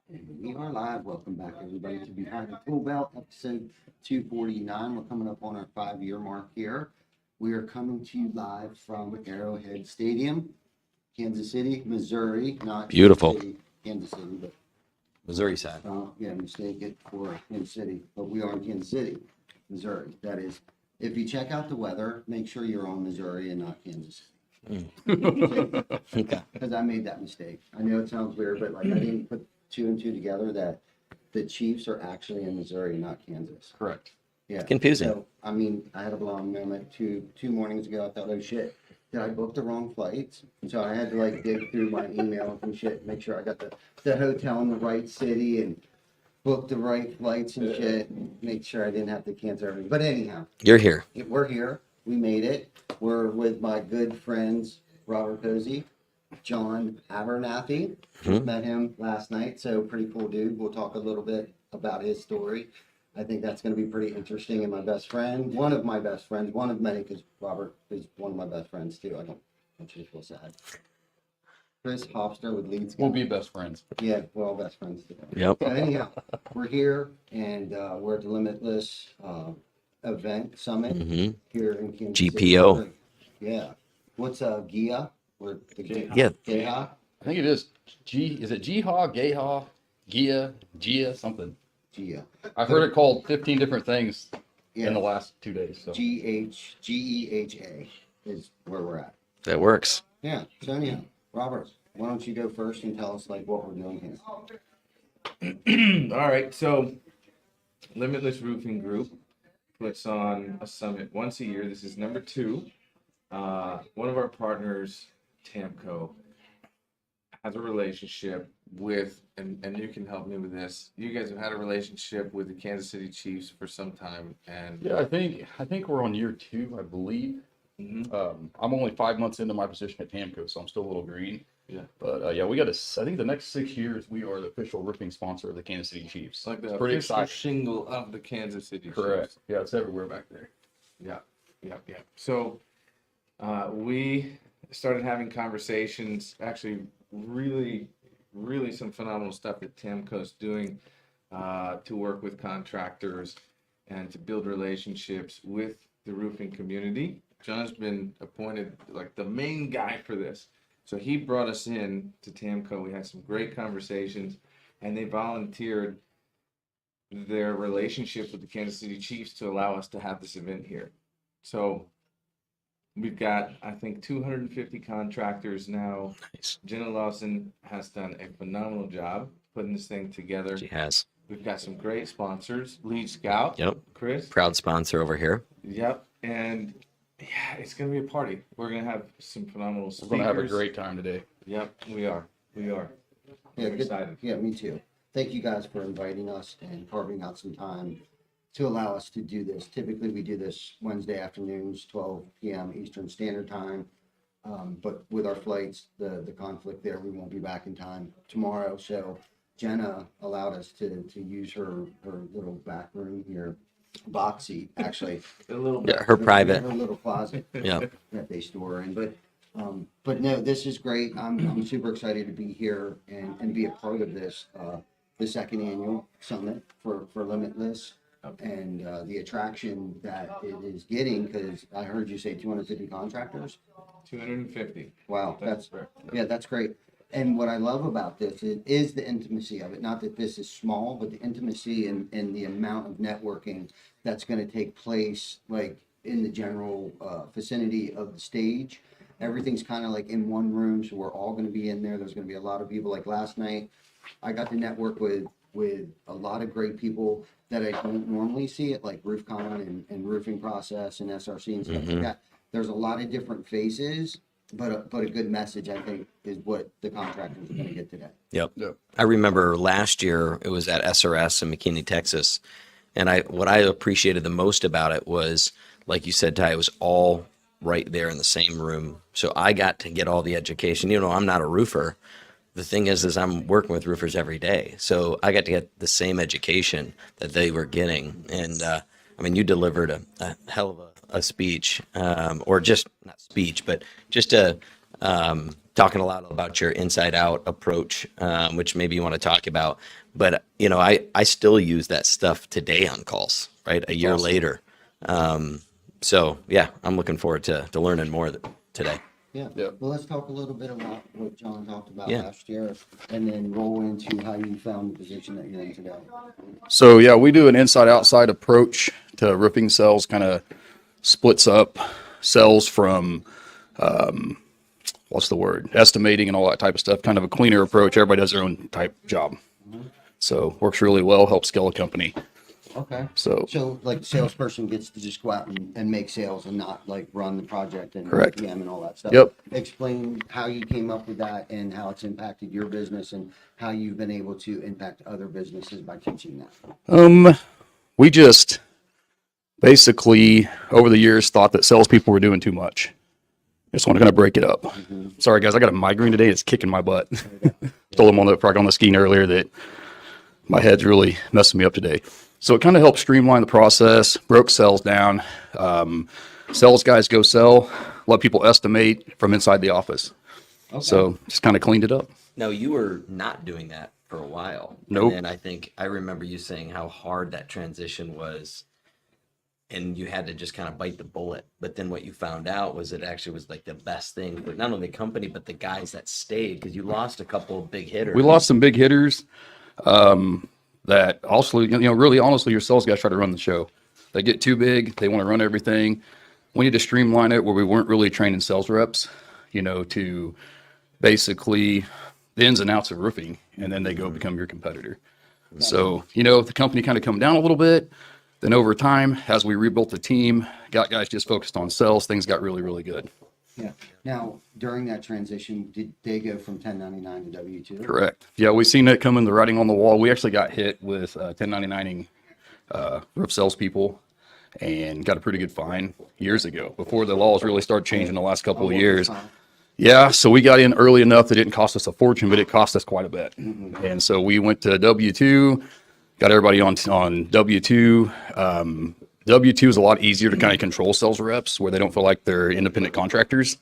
And we are live. Welcome back, everybody, to Behind the ToolBelt, episode 249. We're coming up on our 5-year mark here. We are coming to you live from Arrowhead Stadium, Kansas City, Missouri. Not Beautiful. Kansas City, but Missouri side. mistake it for Kansas City. But we are in Kansas City, Missouri. That is, if you check out the weather, make sure you're on Missouri and not Kansas City. Okay. Because I made that mistake. I know it sounds weird, but like I didn't put two and two together that the Chiefs are actually in Missouri, not Kansas. Correct. Yeah. Confusing. So I mean, I had a blonde moment two mornings ago. I thought, oh shit, did I book the wrong flights? And so I had to like dig through my email and shit, make sure I got the hotel in the right city and book the right flights and shit, and make sure I didn't have to cancel everything. But anyhow, You're here. we're here. We made it. We're with my good friends, Robert Posey, John Abernathy. Met him last night, so pretty cool dude. We'll talk a little bit about his story. I think that's going to be pretty interesting. And my best friend, one of my best friends, one of many, because Robert is one of my best friends too. I don't want you to feel sad. Chris Hofster with Leeds. We'll be best friends. Yeah, we're all best friends together. Yep. So anyhow, we're here and we're at the Limitless event summit here in Kansas City. GPO. Yeah. What's GIA? Or the Yeah. GIA? I think it is is it Jiha, Gayha, Gia, something. GIA. I've heard it called 15 different things Yeah. in the last 2 days. So GEHA is where we're at. That works. Yeah. So anyhow, Robert, why don't you go first and tell us like what we're doing here? All right, so Limitless Roofing Group puts on a summit once a year. This is number 2. One of our partners, Tamco, has a relationship with, and you can help me with this. You guys have had a relationship with the Kansas City Chiefs for some time, and yeah, I think we're on year 2, I believe. I'm only 5 months into my position at Tamco, so I'm still a little green. Yeah. But yeah, we got I think the next 6 years we are the official roofing sponsor of the Kansas City Chiefs. it's like the It's pretty official exciting. shingle of the Kansas City Correct. Chiefs. Yeah, it's everywhere back there. Yeah. So we started having conversations, actually really some phenomenal stuff that Tamco's doing to work with contractors and to build relationships with the roofing community. John's been appointed like the main guy for this. So he brought us in to Tamco. We had some great conversations, and they volunteered their relationship with the Kansas City Chiefs to allow us to have this event here. So we've got, I think, 250 contractors now. Nice. Jenna Lawson has done a phenomenal job putting this thing together. She has. We've got some great sponsors. Lead Scout. Yep. Chris. Proud sponsor over here. Yep. And yeah, it's going to be a party. We're going to have some phenomenal speakers. We're gonna have a great time today. Yep, we are. Yeah, I'm good. excited. Yeah, me too. Thank you guys for inviting us and carving out some time to allow us to do this. Typically, we do this Wednesday afternoons, 12 p.m. Eastern Standard Time. But with our flights, the conflict there, we won't be back in time tomorrow. So Jenna allowed us to use her little back room here, box seat, actually. A little Yeah, bit. her private. Her little closet Yeah. that they store in. But no, this is great. I'm super excited to be here and be a part of this, the second annual summit for Limitless and the attraction that it is getting, because I heard you say 250 contractors. 250. Wow, That's correct. that's great. And what I love about this is the intimacy of it. Not that this is small, but the intimacy and the amount of networking that's going to take place, like in the general vicinity of the stage. Everything's kind of like in one room, so we're all going to be in there. There's going to be a lot of people. Like last night, I got to network with a lot of great people that I don't normally see at like RoofCon and Roofing Process and SRC and stuff like that. There's a lot of different faces, but a good message, I think, is what the contractors are going to get today. Yep. Yep. I remember last year it was at SRS in McKinney, Texas. And what I appreciated the most about it was, like you said, Ty, it was all right there in the same room. So I got to get all the education. You know, I'm not a roofer. The thing is I'm working with roofers every day. So I got to get the same education that they were getting. And I mean, you delivered a hell of a speech, or just not speech, but just a talking a lot about your inside out approach, which maybe you want to talk about. But, I still use that stuff today on calls, right? A year later. So yeah, I'm looking forward to learning more today. Yeah. Yep. Well, let's talk a little bit about what John talked about Yeah. last year, and then roll into how you found the position that you're in today. So yeah, we do an inside outside approach to roofing sales, kind of splits up sales from what's the word? Estimating and all that type of stuff. Kind of a cleaner approach. Everybody does their own type job. So works really well, helps scale a company. Okay. So So like the salesperson gets to just go out and make sales and not like run the project and Correct. PM and all that stuff. Yep. Explain how you came up with that and how it's impacted your business and how you've been able to impact other businesses by teaching that. we just basically over the years thought that salespeople were doing too much. Just want to kind of break it up. Sorry guys, I got a migraine today. It's kicking my butt. Told them on the skiing earlier that my head's really messing me up today. So it kind of helped streamline the process, broke sales down. Sales guys go sell, let people estimate from inside the office. So just kind of cleaned it up. Now, you were not doing that for a while. Nope. And then I remember you saying how hard that transition was, and you had to just kind of bite the bullet. But then what you found out was it actually was like the best thing for not only the company, but the guys that stayed, because you lost a couple of big hitters. We lost some big hitters. That also, really honestly, your sales guys try to run the show. They get too big. They want to run everything. We need to streamline it where we weren't really training sales reps, to basically the ins and outs of roofing, and then they go become your competitor. So, the company kind of come down a little bit. Then over time, as we rebuilt the team, got guys just focused on sales, things got really, really good. Yeah. Now, during that transition, did they go from 1099 to W-2? Correct. Yeah, we seen it coming, the writing on the wall. We actually got hit with 1099ing roof salespeople and got a pretty good fine years ago before the laws really started changing the last couple of years. Yeah, so we got in early enough that it didn't cost us a fortune, but it cost us quite a bit. And so we went to W-2, got everybody on W-2. W-2 is a lot easier to kind of control sales reps where they don't feel like they're independent contractors,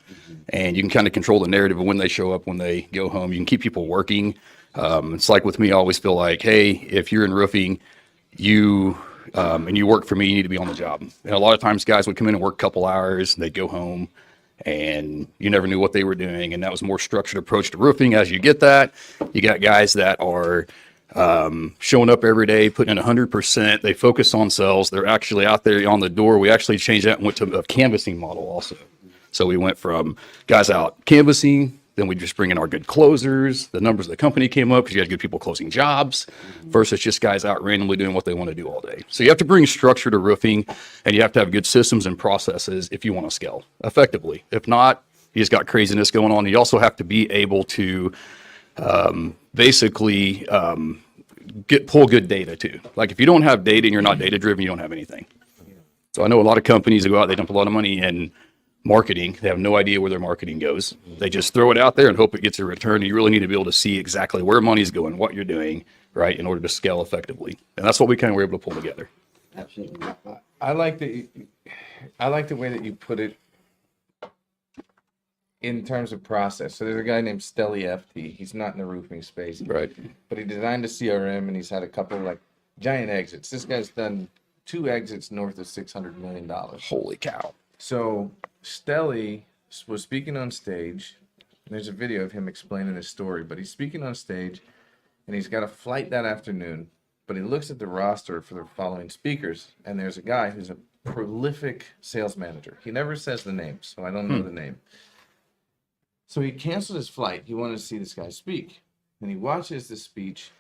and you can kind of control the narrative of when they show up, when they go home. You can keep people working. It's like with me, I always feel like, hey, if you're in roofing, and you work for me, you need to be on the job. And a lot of times guys would come in and work a couple hours, they'd go home, and you never knew what they were doing. And that was a more structured approach to roofing. As you get that, you got guys that are showing up every day, putting in 100%. They focus on sales. They're actually out there on the door. We actually changed that and went to a canvassing model also. So we went from guys out canvassing, then we just bring in our good closers. The numbers of the company came up because you had good people closing jobs versus just guys out randomly doing what they want to do all day. So you have to bring structure to roofing, and you have to have good systems and processes if you want to scale effectively. If not, you just got craziness going on. You also have to be able to basically pull good data too. Like if you don't have data and you're not data driven, you don't have anything. So I know a lot of companies that go out, they dump a lot of money in marketing. They have no idea where their marketing goes. They just throw it out there and hope it gets a return. You really need to be able to see exactly where money's going, what you're doing, right, in order to scale effectively. And that's what we kind of were able to pull together. Absolutely. I like the way that you put it in terms of process. So there's a guy named Stelly FT. He's not in the roofing space, Right. but he designed a CRM and he's had a couple of like giant exits. This guy's done 2 exits north of $600 million. Holy cow. So Stelly was speaking on stage. There's a video of him explaining his story, but he's speaking on stage and he's got a flight that afternoon, but he looks at the roster for the following speakers, and there's a guy who's a prolific sales manager. He never says the name, so I don't know the name. So he canceled his flight. He wanted to see this guy speak. And he watches this speech,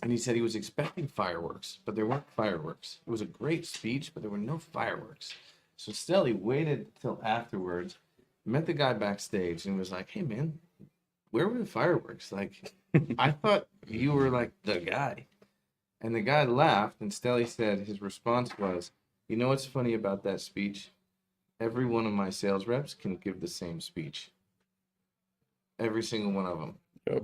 and he said he was expecting fireworks, but there weren't fireworks. It was a great speech, but there were no fireworks. So Stelly waited till afterwards, met the guy backstage, and was like, hey, man, where were the fireworks? Like, I thought you were like the guy. And the guy laughed, and Stelly said his response was, you know what's funny about that speech? Every one of my sales reps can give the same speech. Every single one of them. Yep.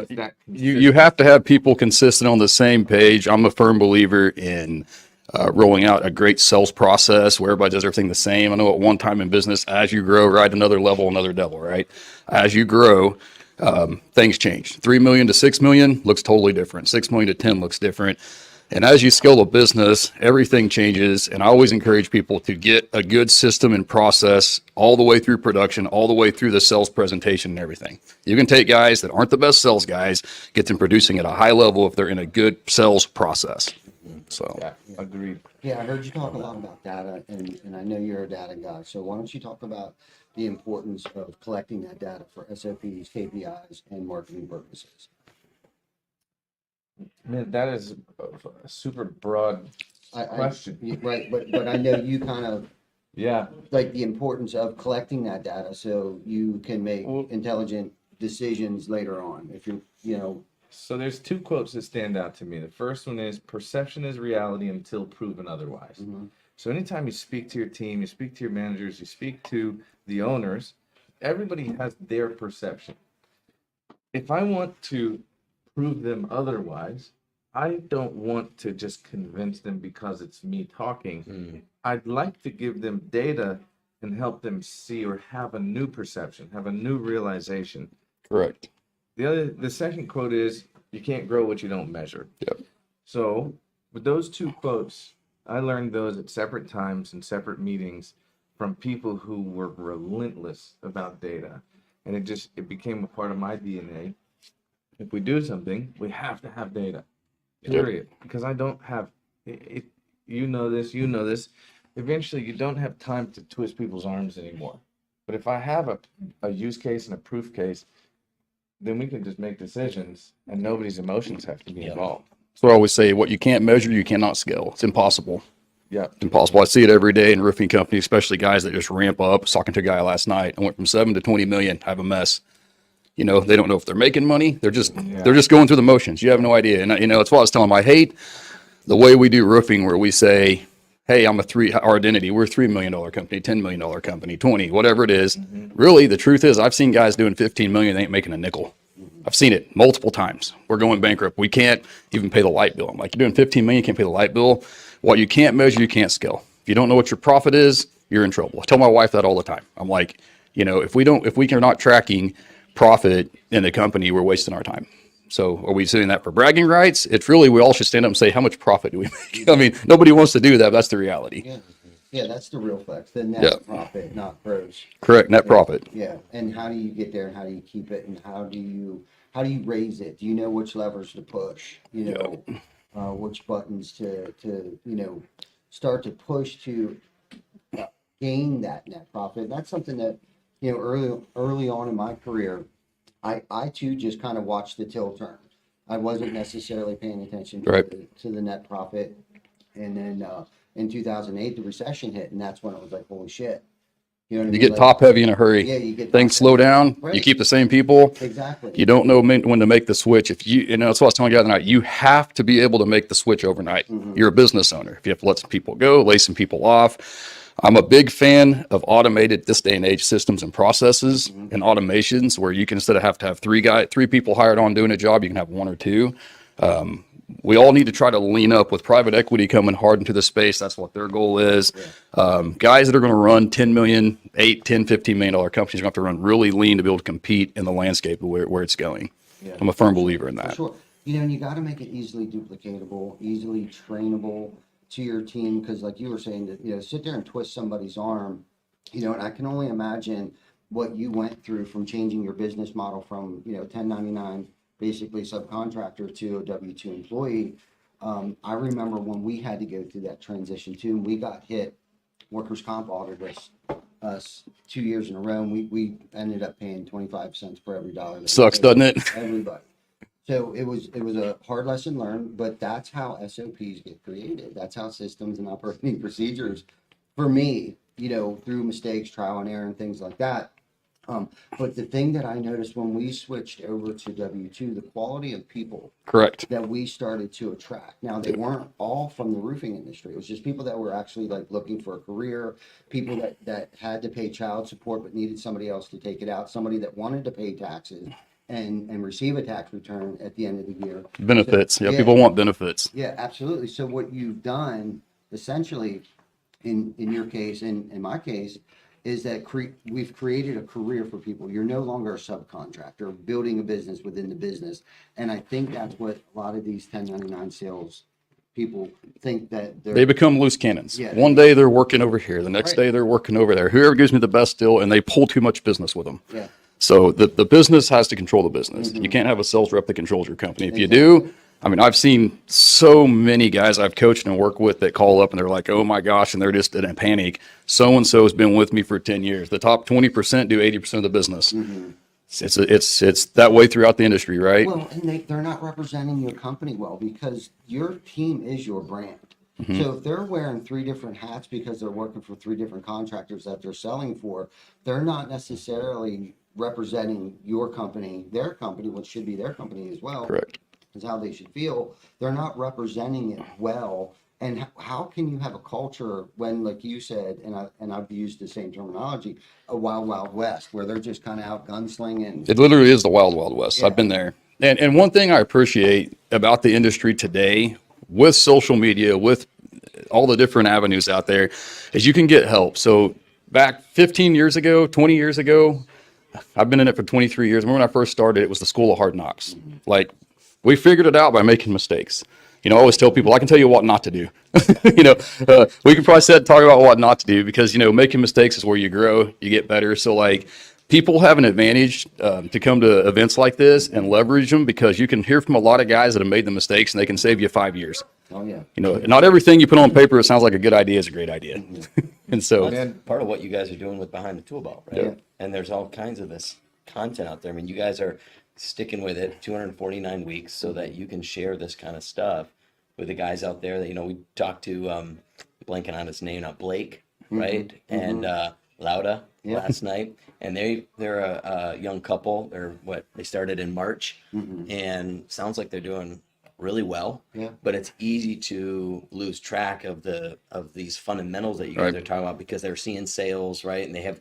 It's that You have to have people consistent on the same page. I'm a firm believer in rolling out a great sales process where everybody does everything the same. I know at one time in business, as you grow, right, another level, another devil, right? As you grow, things change. 3 million to 6 million looks totally different. 6 million to 10 looks different. And as you scale a business, everything changes. And I always encourage people to get a good system and process all the way through production, all the way through the sales presentation and everything. You can take guys that aren't the best sales guys, get them producing at a high level if they're in a good sales process. So, Yeah, agreed. Yeah, I heard you talk a lot about data, and I know you're a data guy. So why don't you talk about the importance of collecting that data for SOPs, KPIs, and marketing purposes? Man, that is a super broad question. Right, but I know you kind of Yeah. like the importance of collecting that data so you can make Well- intelligent decisions later on. If you're. So there's two quotes that stand out to me. The first one is perception is reality until proven otherwise. Mhm. So anytime you speak to your team, you speak to your managers, you speak to the owners, everybody has their perception. If I want to prove them otherwise, I don't want to just convince them because it's me talking. I'd like to give them data and help them see or have a new perception, have a new realization. correct. The second quote is, "You can't grow what you don't measure." Yep. So with those two quotes, I learned those at separate times in separate meetings from people who were relentless about data, and it became a part of my DNA. If we do something, we have to have data. Period. Because I don't have it. You know this. You know this. Eventually, you don't have time to twist people's arms anymore. But if I have a use case and a proof case, then we can just make decisions and nobody's emotions have to be involved. So I always say, what you can't measure, you cannot scale. It's impossible. Yeah. It's impossible. I see it every day in roofing companies, especially guys that just ramp up. I was talking to a guy last night. I went from 7 to 20 million. I have a mess. You know, they don't know if they're making money. They're just going through the motions. You have no idea. And you know, it's what I was telling them. I hate the way we do roofing where we say, hey, our identity, we're a $3 million company, $10 million company, 20, whatever it is. Really, the truth is I've seen guys doing 15 million, they ain't making a nickel. I've seen it multiple times. We're going bankrupt. We can't even pay the light bill. I'm like, you're doing 15 million, you can't pay the light bill. What you can't measure, you can't scale. If you don't know what your profit is, you're in trouble. I tell my wife that all the time. I'm like, you know, if we are not tracking profit in the company, we're wasting our time. So are we doing that for bragging rights? It's really, we all should stand up and say, how much profit do we make? I mean, nobody wants to do that. But that's the reality. Yeah, that's the real flex, the net profit, not gross. Correct. Net profit. Yeah, and how do you get there, and how do you keep it, and how do you raise it? Do you know which levers to push? You know, which buttons to start to push to gain that net profit. That's something that early on in my career, I too just kind of watched the till turn. I wasn't necessarily paying attention to the net profit, and then in 2008 the recession hit, and that's when it was like, holy shit. You know what I mean? You get top heavy in a hurry. Yeah, you get things slow down. Right. You keep the same people. Exactly. You don't know when to make the switch. If that's what I was telling you the other night. You have to be able to make the switch overnight. You're a business owner. If you have to let some people go, lay some people off. I'm a big fan of automated this day and age systems and processes and automations where you can, instead of have to have three people hired on doing a job, you can have one or two. We all need to try to lean up with private equity coming hard into the space. That's what their goal is. Guys that are going to run 10 million, 8, 10, $15 million companies are going to have to run really lean to be able to compete in the landscape of where it's going. Yeah. I'm a firm believer in that. For sure. And you got to make it easily duplicatable, easily trainable to your team. Because like you were saying, that sit there and twist somebody's arm, and I can only imagine what you went through from changing your business model from 1099 basically subcontractor to a W-2 employee. I remember when we had to go through that transition too, and we got hit. Workers' comp audited us 2 years in a row, and we ended up paying 25 cents for every dollar. Sucks, doesn't it? Everybody. So it was a hard lesson learned, but that's how SOPs get created. That's how systems and operating procedures, for me, through mistakes, trial and error, and things like that. But the thing that I noticed when we switched over to W-2, the quality of people correct that we started to attract. Now, they weren't all from the roofing industry. It was just people that were actually like looking for a career, people that had to pay child support but needed somebody else to take it out, somebody that wanted to pay taxes and receive a tax return at the end of the year. Benefits. So, people want benefits. Yeah, absolutely. So what you've done essentially, in your case, and in my case, is that we've created a career for people. You're no longer a subcontractor building a business within the business. And I think that's what a lot of these 1099 sales people think, that They become loose cannons. Yeah. One day they're working over here, the next Right. day they're working over there. Whoever gives me the best deal, and they pull too much business with them. Yeah. So the business has to control the business. You can't have a sales rep that controls your company. If you do, I mean, I've seen so many guys I've coached and worked with that call up and they're like, oh my gosh, and they're just in a panic. So-and-so has been with me for 10 years. The top 20% do 80% of the business. It's that way throughout the industry, right? Well, and they're not representing your company well, because your team is your brand. So if they're wearing 3 different hats because they're working for 3 different contractors that they're selling for, they're not necessarily representing your company, their company, which should be their company as well. Correct. Is how they should feel. They're not representing it well. And how can you have a culture when, like you said, and I've used the same terminology, a wild, wild west, where they're just kind of out gunslinging? It literally is the wild, wild west. Yeah. I've been there. And one thing I appreciate about the industry today, with social media, with all the different avenues out there, is you can get help. So back 15 years ago, 20 years ago, I've been in it for 23 years. Remember when I first started, it was the school of hard knocks. Like, we figured it out by making mistakes. You know, I always tell people, I can tell you what not to do. We could probably talk about what not to do, because, making mistakes is where you grow, you get better. So, like, people have an advantage to come to events like this and leverage them, because you can hear from a lot of guys that have made the mistakes and they can save you 5 years. Oh, yeah. Not everything you put on paper that sounds like a good idea is a great idea. And so, That's part of what you guys are doing with Behind the Tool Belt, right? Yeah. And there's all kinds of this content out there. I mean, you guys are sticking with it 249 weeks so that you can share this kind of stuff with the guys out there that, we talked to, blanking on his name now, Blake, right? And Lauda last night. And they're a young couple. They started in March, and sounds like they're doing really well. Yeah. But it's easy to lose track of these fundamentals that you guys Right. are talking about, because they're seeing sales, right? And I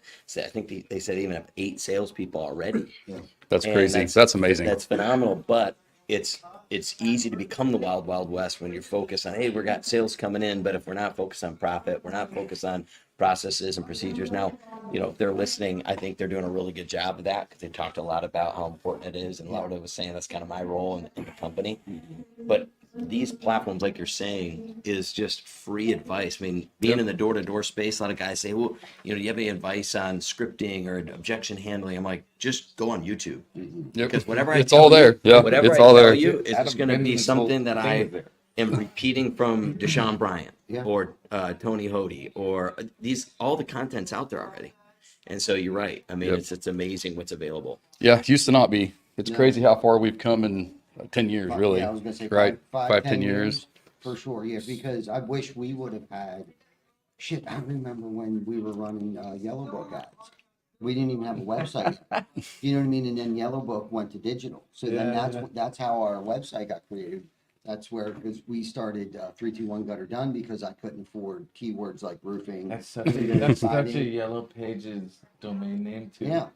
think they said even have 8 salespeople already. Yeah. that's And crazy. That's amazing. That's phenomenal. But it's easy to become the wild, wild west when you're focused on, hey, we got sales coming in, but if we're not focused on profit, we're not focused on processes and procedures. Now, if they're listening, I think they're doing a really good job of that, because they talked a lot about how important it is. And Laura was saying that's kind of my role in the company. But these platforms, like you're saying, is just free advice. I mean, being in the door-to-door space, a lot of guys say, well, do you have any advice on scripting or objection handling? I'm like, just go on YouTube. Because whatever It's all there. Yeah, whatever it's I all tell there. you, it's Adam going to be Benson's something that whole I thing is there. am repeating from Deshaun Bryant Yeah. or Tony Hody, or all the content's out there already. And so you're right. I mean, Yep. it's amazing what's available. Yeah, it used to not be. It's No. crazy how far we've come in 10 years, really. Yeah, I was gonna say Right? 5, 10 years. for sure. Yeah, because I wish we would have had. Shit, I remember when we were running Yellow Book ads. We didn't even have a website. You know what I mean? And then Yellow Book went to digital. So then that's how our website got created. That's where, because we started 321 Gutter Done, because I couldn't afford keywords like roofing. That's such a Yellow Pages domain name too. Yeah.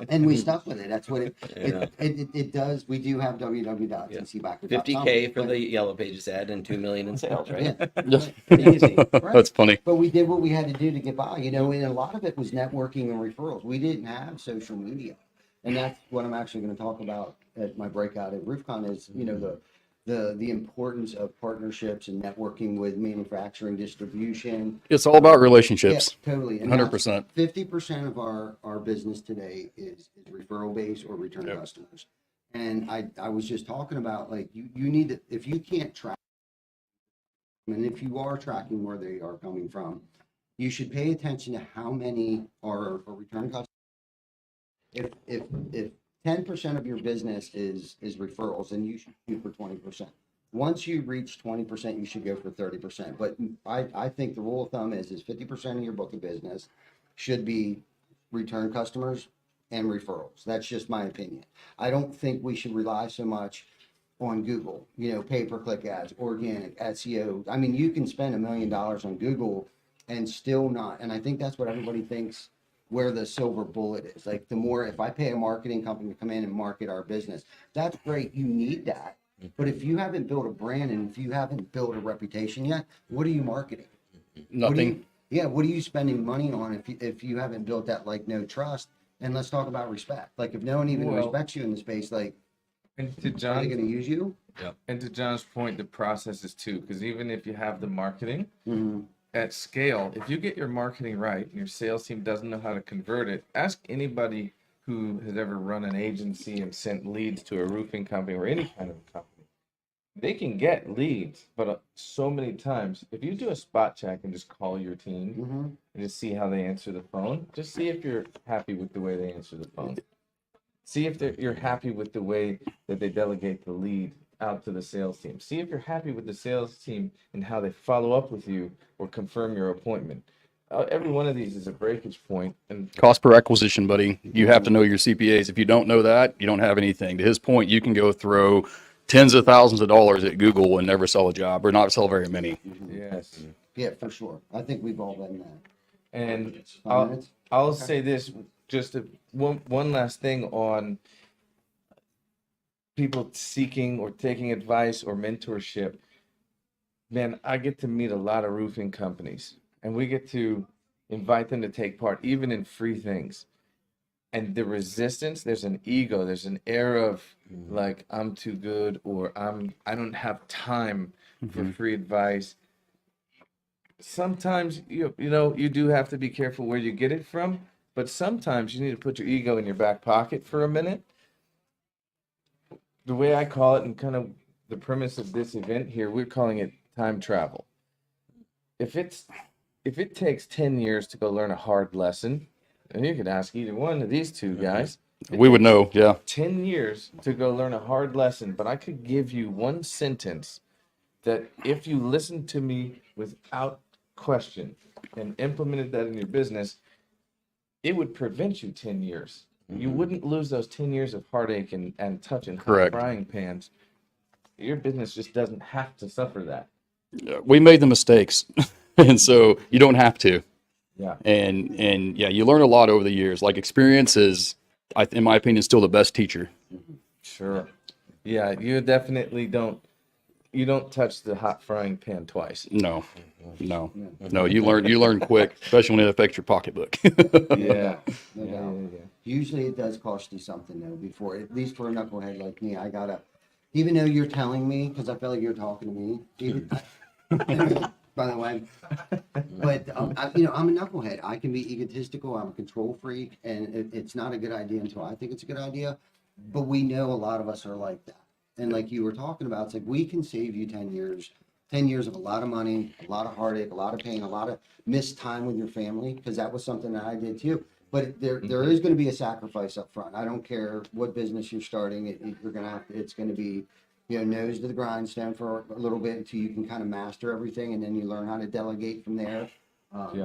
And we stuck with it. That's what Yeah. it does. We do have www.tcbacker.com. 50K for but- the Yellow Pages ad and 2 million in sales, right? Yeah. Easy. That's funny. But we did what we had to do to get by, and a lot of it was networking and referrals. We didn't have social media. And that's what I'm actually going to talk about at my breakout at RoofCon is, the importance of partnerships and networking with manufacturing, distribution. It's all about relationships. Yeah, totally. 100%. 50% of our business today is referral based or return Yep. customers. And I was just talking about, like, you need to, if you can't track, and if you are tracking where they are coming from, you should pay attention to how many are return customers. If 10% of your business is referrals, then you should shoot for 20%. Once you reach 20%, you should go for 30%. But I think the rule of thumb is 50% of your book of business should be return customers and referrals. That's just my opinion. I don't think we should rely so much on Google, pay-per-click ads, organic, SEO. I mean, you can spend $1 million on Google and still not. And I think that's what everybody thinks where the silver bullet is. Like, the more, if I pay a marketing company to come in and market our business, that's great. You need that. But if you haven't built a brand and if you haven't built a reputation yet, what are you marketing? Nothing. What are you spending money on if you haven't built that like no trust? And let's talk about respect. Like if no one even Well- respects you in the space, like And to are they John's going to use you? and to John's point, the process is too, because even if you have the marketing Mm-hmm. at scale, if you get your marketing right and your sales team doesn't know how to convert it, ask anybody who has ever run an agency and sent leads to a roofing company or any kind of company. They can get leads, but so many times, if you do a spot check and just call your team Mm-hmm. and just see how they answer the phone, just see if you're happy with the way they answer the phone. See if you're happy with the way that they delegate the lead out to the sales team. See if you're happy with the sales team and how they follow up with you or confirm your appointment. Every one of these is a breakage point, and Cost per acquisition, buddy. You have to know your CPAs. If you don't know that, you don't have anything. To his point, you can go throw tens of thousands of dollars at Google and never sell a job or not sell very many. yes. Yeah, for sure. I think we've all been there. And 5 minutes? I'll say this, just one last thing on people seeking or taking advice or mentorship. Man, I get to meet a lot of roofing companies, and we get to invite them to take part, even in free things. And the resistance, there's an ego, there's an air of like, I'm too good, or I don't have time for free advice. Sometimes you do have to be careful where you get it from, but sometimes you need to put your ego in your back pocket for a minute. The way I call it, and kind of the premise of this event here, we're calling it time travel. If it takes 10 years to go learn a hard lesson, and you could ask either one of these two guys, We would know, yeah. 10 years to go learn a hard lesson, but I could give you one sentence that if you listened to me without question and implemented that in your business, it would prevent you 10 years. You wouldn't lose those 10 years of heartache and touching hot Correct. frying pans. Your business just doesn't have to suffer that. We made the mistakes. And so you don't have to. Yeah. And yeah, you learn a lot over the years. Like experience is, in my opinion, still the best teacher. Sure. Yeah, you definitely don't touch the hot frying pan twice. No. You learn quick, especially when it affects your pocketbook. Yeah. No doubt. Usually it does cost you something though before, at least for a knucklehead like me, I gotta, even though you're telling me, because I feel like you're talking to me, even, by the way, but I'm a knucklehead. I can be egotistical. I'm a control freak, and it's not a good idea until I think it's a good idea. But we know a lot of us are like that. And like you were talking about, it's like we can save you 10 years, 10 years of a lot of money, a lot of heartache, a lot of pain, a lot of missed time with your family, because that was something that I did too. But there is going to be a sacrifice up front. I don't care what business you're starting. You're going to have to, it's going to be, nose to the grindstone for a little bit until you can kind of master everything. And then you learn how to delegate from there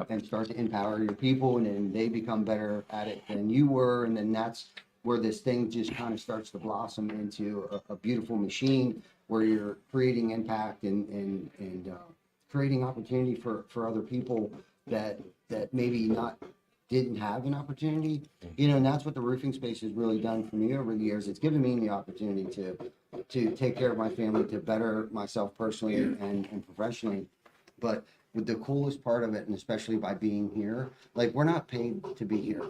and start to empower your people. And then they become better at it than you were. And then that's where this thing just kind of starts to blossom into a beautiful machine where you're creating impact and creating opportunity for other people that maybe didn't have an opportunity, and that's what the roofing space has really done for me over the years. It's given me the opportunity to take care of my family, to better myself personally and professionally. But with the coolest part of it, and especially by being here, like we're not paid to be here.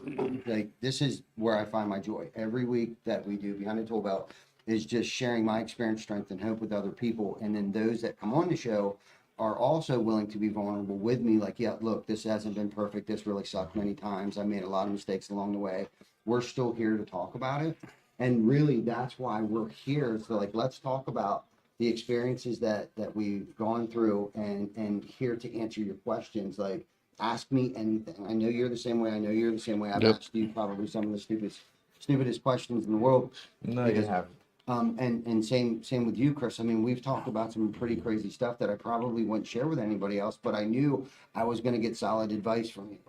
Like this is where I find my joy. Every week that we do Behind the ToolBelt is just sharing my experience, strength, and hope with other people. And then those that come on the show are also willing to be vulnerable with me. Like, yeah, look, this hasn't been perfect. This really sucked many times. I made a lot of mistakes along the way. We're still here to talk about it. And really, that's why we're here. So like, let's talk about the experiences that we've gone through and here to answer your questions. Like, ask me anything. I know you're the same way. I know you're the same way. I've asked you probably some of the stupidest questions in the world. No, you haven't. And same with you, Chris. I mean, we've talked about some pretty crazy stuff that I probably wouldn't share with anybody else, but I knew I was going to get solid advice from you.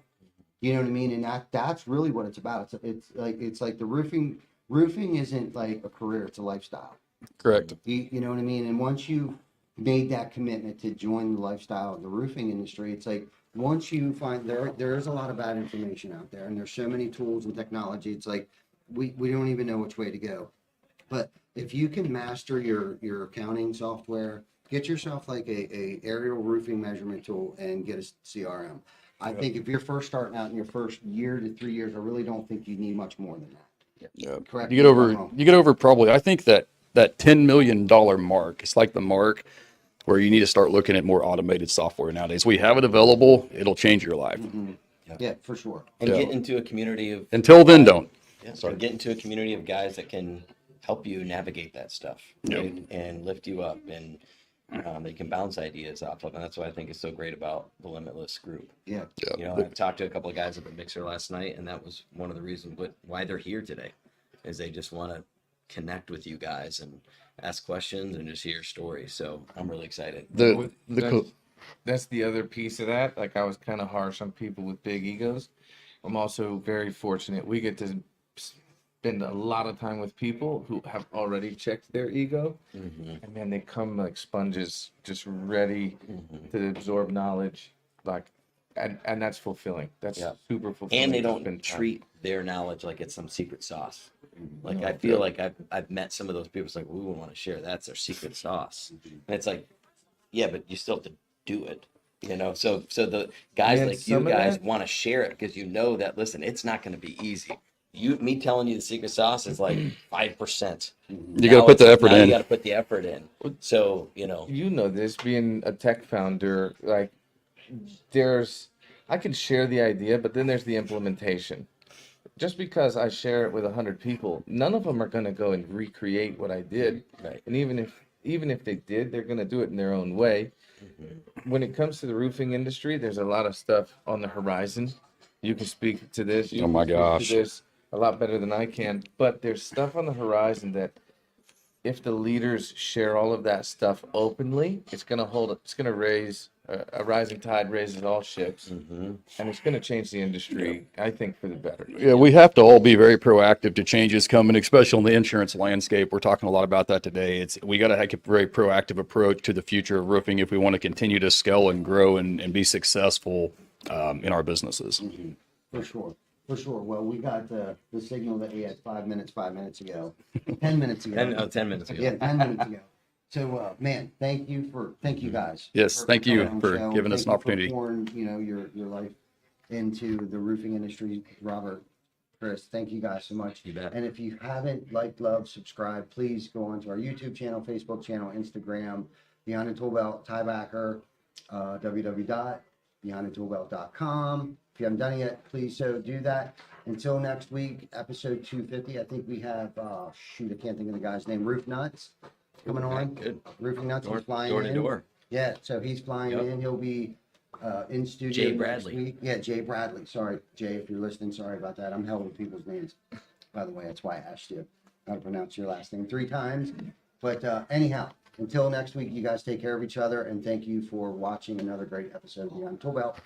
You know what I mean? And that's really what it's about. It's like the roofing isn't like a career; it's a lifestyle. Correct. You know what I mean? And once you made that commitment to join the lifestyle of the roofing industry, it's like once you find there is a lot of bad information out there, and there's so many tools and technology. It's like we don't even know which way to go. But if you can master your accounting software Get yourself like a aerial roofing measurement tool and get a CRM. I think if you're first starting out in your first year to 3 years, I really don't think you need much more than that. Yeah. Correct You me get if I'm over, wrong. you get over probably, I think that $10 million mark, it's like the mark where you need to start looking at more automated software nowadays. We have it available. It'll change your life. Yeah, for sure. And Yeah. get into a community of Until then, don't. yeah, Sorry. and get into a community of guys that can help you navigate that stuff, right? And lift you up, and they can bounce ideas off of. And that's what I think is so great about the Limitless group. Yeah. You know, I talked to a couple of guys at the mixer last night, and that was one of the reasons why they're here today, is they just want to connect with you guys and ask questions and just hear your stories. So I'm really excited. That's the other piece of that. Like, I was kind of harsh on people with big egos. I'm also very fortunate. We get to spend a lot of time with people who have already checked their ego, and then they come like sponges, just ready to absorb knowledge. Like, and that's fulfilling. That's Yeah. super fulfilling. And they to don't spend time. treat their knowledge like it's some secret sauce. Like, I feel like I've met some of those people. It's like, we wouldn't want to share. That's their secret sauce. And it's like, yeah, but you still have to do it. You know, so the guys Man, like you some of guys that- want to share it because you know that, listen, it's not going to be easy. Me telling you the secret sauce is like 5%. You got to put the effort You in. got to put the effort in. So, you know, You know this, being a tech founder, like, I can share the idea, but then there's the implementation. Just because I share it with 100 people, none of them are going to go and recreate what I did. Right. And even if they did, they're going to do it in their own way. When it comes to the roofing industry, there's a lot of stuff on the horizon. You can speak to this. You Oh my can speak gosh. to this a lot better than I can. But there's stuff on the horizon that, if the leaders share all of that stuff openly, it's going to raise a rising tide raises all ships, and it's going to change the industry, I think, for the better. Yeah, we have to all be very proactive to changes coming, especially in the insurance landscape. We're talking a lot about that today. We got to have a very proactive approach to the future of roofing if we want to continue to scale and grow and be successful in our businesses. For sure. For sure. Well, we got the signal that we had 5 minutes ago, 10 minutes ago. 10 minutes ago. Yeah, 10 minutes ago. So, man, thank you guys. Yes, thank you coming on the for show. giving us Thank an you opportunity. For pouring, your life into the roofing industry. Robert, Chris, thank you guys so much. You bet. And if you haven't liked, loved, subscribed, please go onto our YouTube channel, Facebook channel, Instagram, Beyond the ToolBelt, Ty Backer, www.beyondthetoolbelt.com. If you haven't done it yet, please do that. Until next week, episode 250. I think we have, I can't think of the guy's name, Roof Nuts coming on. Good. Roofing Nuts is flying Door to in. door. Yeah, so he's flying Yep. in. He'll be in studio Jay next Bradley. week. Yeah, Jay Bradley. Sorry, Jay, if you're listening, sorry about that. I'm hell with people's names. By the way, that's why I asked you how to pronounce your last name 3 times. But anyhow, until next week, you guys take care of each other, and thank you for watching another great episode of Beyond Tool Belt.